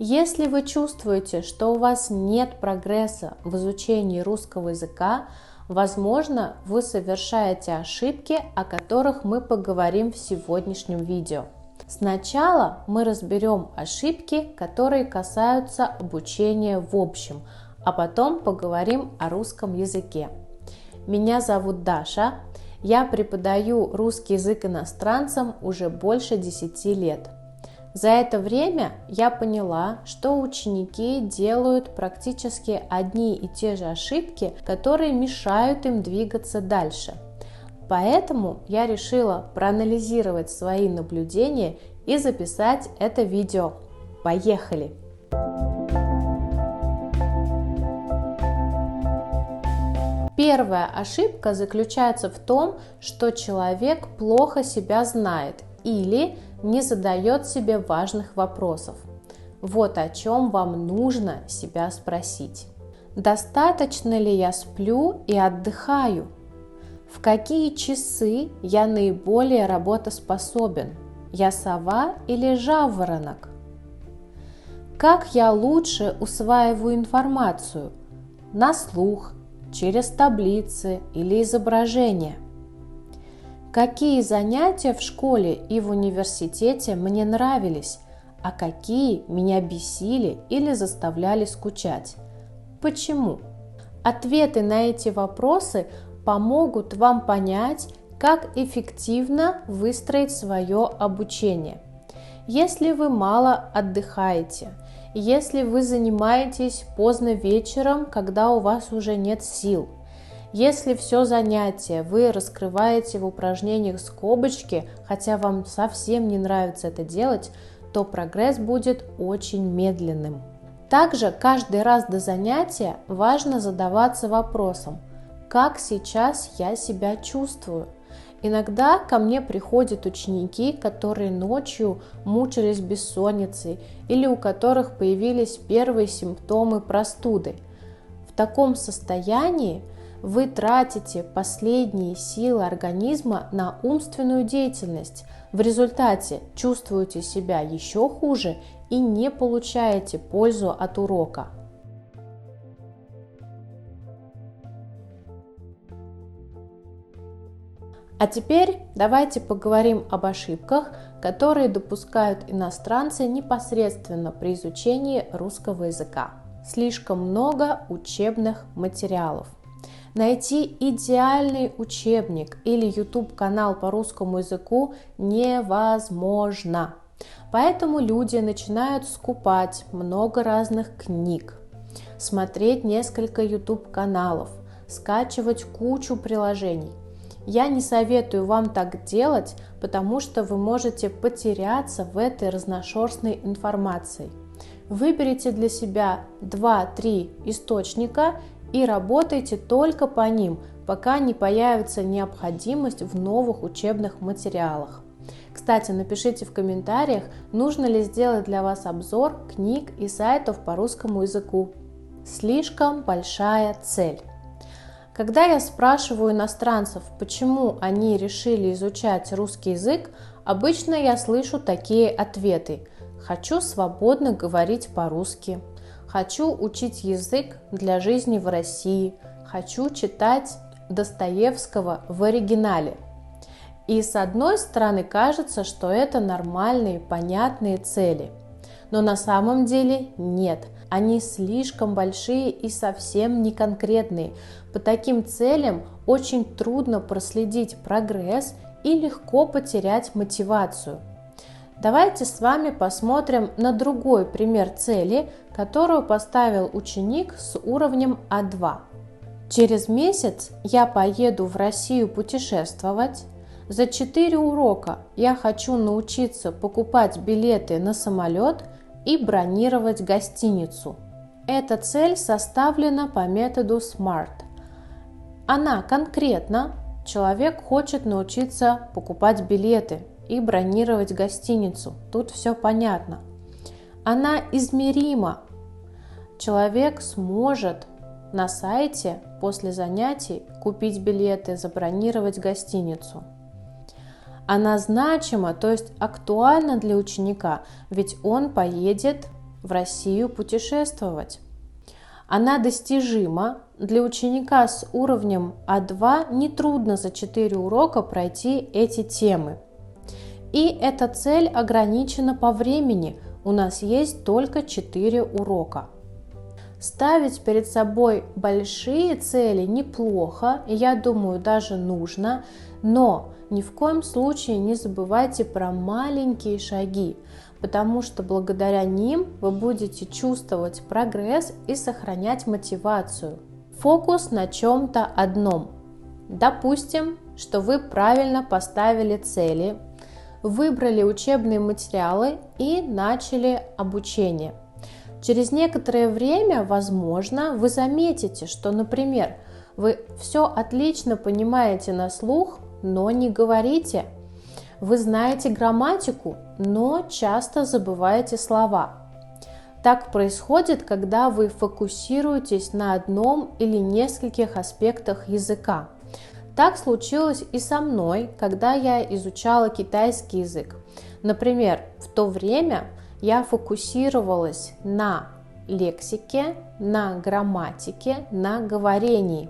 Если вы чувствуете, что у вас нет прогресса в изучении русского языка, возможно, вы совершаете ошибки, о которых мы поговорим в сегодняшнем видео. Сначала мы разберем ошибки, которые касаются обучения в общем, а потом поговорим о русском языке. Меня зовут Даша, я преподаю русский язык иностранцам уже больше 10 лет. За это время я поняла, что ученики делают практически одни и те же ошибки, которые мешают им двигаться дальше. Поэтому я решила проанализировать свои наблюдения и записать это видео. Поехали! Первая ошибка заключается в том, что человек плохо себя знает или не задает себе важных вопросов. Вот о чем вам нужно себя спросить. Достаточно ли я сплю и отдыхаю? В какие часы я наиболее работоспособен? Я сова или жаворонок? Как я лучше усваиваю информацию? На слух, через таблицы или изображения? Какие занятия в школе и в университете мне нравились, а какие меня бесили или заставляли скучать? Почему? Ответы на эти вопросы помогут вам понять, как эффективно выстроить свое обучение. Если вы мало отдыхаете, если вы занимаетесь поздно вечером, когда у вас уже нет сил, если все занятие вы раскрываете в упражнениях скобочки, хотя вам совсем не нравится это делать, то прогресс будет очень медленным. Также каждый раз до занятия важно задаваться вопросом, как сейчас я себя чувствую. Иногда ко мне приходят ученики, которые ночью мучились бессонницей или у которых появились первые симптомы простуды. В таком состоянии вы тратите последние силы организма на умственную деятельность. В результате чувствуете себя еще хуже и не получаете пользу от урока. А теперь давайте поговорим об ошибках, которые допускают иностранцы непосредственно при изучении русского языка. Слишком много учебных материалов. Найти идеальный учебник или YouTube-канал по русскому языку невозможно. Поэтому люди начинают скупать много разных книг, смотреть несколько YouTube-каналов, скачивать кучу приложений. Я не советую вам так делать, потому что вы можете потеряться в этой разношерстной информации. Выберите для себя 2-3 источника и работайте только по ним, пока не появится необходимость в новых учебных материалах. Кстати, напишите в комментариях, нужно ли сделать для вас обзор книг и сайтов по русскому языку. Слишком большая цель. Когда я спрашиваю иностранцев, почему они решили изучать русский язык, обычно я слышу такие ответы: «Хочу свободно говорить по-русски», «Хочу учить язык для жизни в России», «Хочу читать Достоевского в оригинале». И с одной стороны кажется, что это нормальные, понятные цели. Но на самом деле нет. Они слишком большие и совсем не конкретные. По таким целям очень трудно проследить прогресс и легко потерять мотивацию. Давайте с вами посмотрим на другой пример цели, которую поставил ученик с уровнем А2. Через месяц я поеду в Россию путешествовать. За 4 урока я хочу научиться покупать билеты на самолет и бронировать гостиницу. Эта цель составлена по методу SMART. Она конкретна. Человек хочет научиться покупать билеты и бронировать гостиницу. Тут все понятно. Она измерима. Человек сможет на сайте после занятий купить билеты, забронировать гостиницу. Она значима, то есть актуальна для ученика, ведь он поедет в Россию путешествовать. Она достижима. Для ученика с уровнем А2 нетрудно за 4 урока пройти эти темы. И эта цель ограничена по времени. У нас есть только 4 урока. Ставить перед собой большие цели неплохо, и я думаю, даже нужно, но ни в коем случае не забывайте про маленькие шаги, потому что благодаря ним вы будете чувствовать прогресс и сохранять мотивацию. Фокус на чем-то одном. Допустим, что вы правильно поставили цели, выбрали учебные материалы и начали обучение. Через некоторое время, возможно, вы заметите, что, например, вы все отлично понимаете на слух, но не говорите. Вы знаете грамматику, но часто забываете слова. Так происходит, когда вы фокусируетесь на одном или нескольких аспектах языка. Так случилось и со мной, когда я изучала китайский язык. Например, в то время я фокусировалась на лексике, на грамматике, на говорении.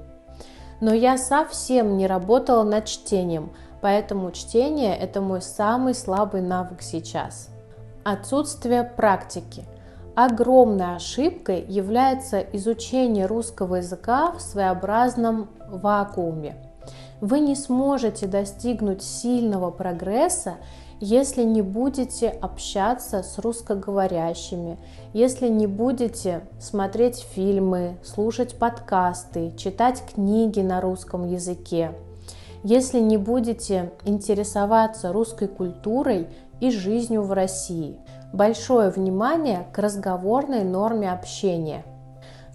Но я совсем не работала над чтением, поэтому чтение – это мой самый слабый навык сейчас. Отсутствие практики. Огромной ошибкой является изучение русского языка в своеобразном вакууме. Вы не сможете достигнуть сильного прогресса, если не будете общаться с русскоговорящими, если не будете смотреть фильмы, слушать подкасты, читать книги на русском языке, если не будете интересоваться русской культурой и жизнью в России. Большое внимание к разговорной норме общения.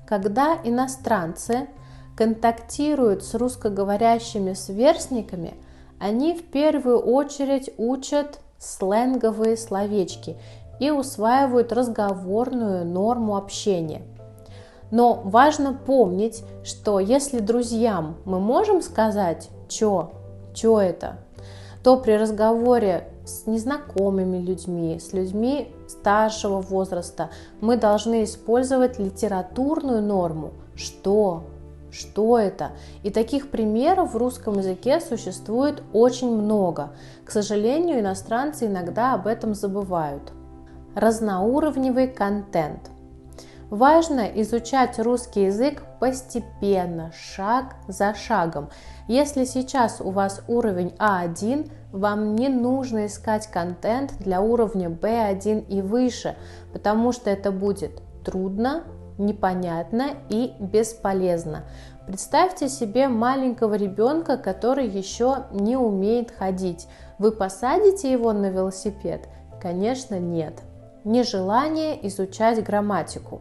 Когда иностранцы контактируют с русскоговорящими сверстниками, они в первую очередь учат сленговые словечки и усваивают разговорную норму общения. Но важно помнить, что если друзьям мы можем сказать «чё это?», то при разговоре с незнакомыми людьми, с людьми старшего возраста мы должны использовать литературную норму «что?». Что это? И таких примеров в русском языке существует очень много. К сожалению, иностранцы иногда об этом забывают. Разноуровневый контент. Важно изучать русский язык постепенно, шаг за шагом. Если сейчас у вас уровень А1, вам не нужно искать контент для уровня Б1 и выше, потому что это будет трудно, непонятно и бесполезно. Представьте себе маленького ребенка, который еще не умеет ходить. Вы посадите его на велосипед? Конечно, нет. Нежелание изучать грамматику.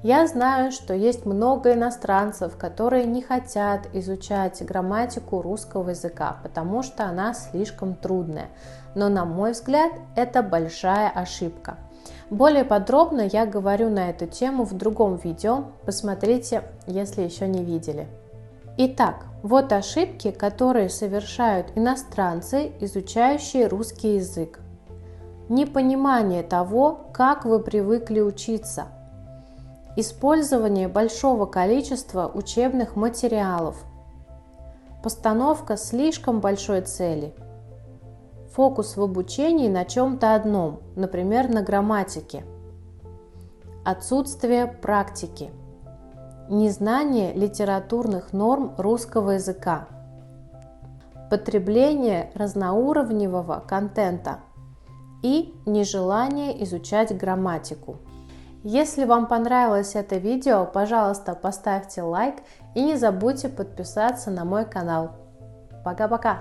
Я знаю, что есть много иностранцев, которые не хотят изучать грамматику русского языка, потому что она слишком трудная. Но, на мой взгляд, это большая ошибка. Более подробно я говорю на эту тему в другом видео, посмотрите, если еще не видели. Итак, вот ошибки, которые совершают иностранцы, изучающие русский язык. Непонимание того, как вы привыкли учиться. Использование большого количества учебных материалов. Постановка слишком большой цели. Фокус в обучении на чем-то одном, например, на грамматике. Отсутствие практики. Незнание литературных норм русского языка. Потребление разноуровневого контента. И нежелание изучать грамматику. Если вам понравилось это видео, пожалуйста, поставьте лайк и не забудьте подписаться на мой канал. Пока-пока!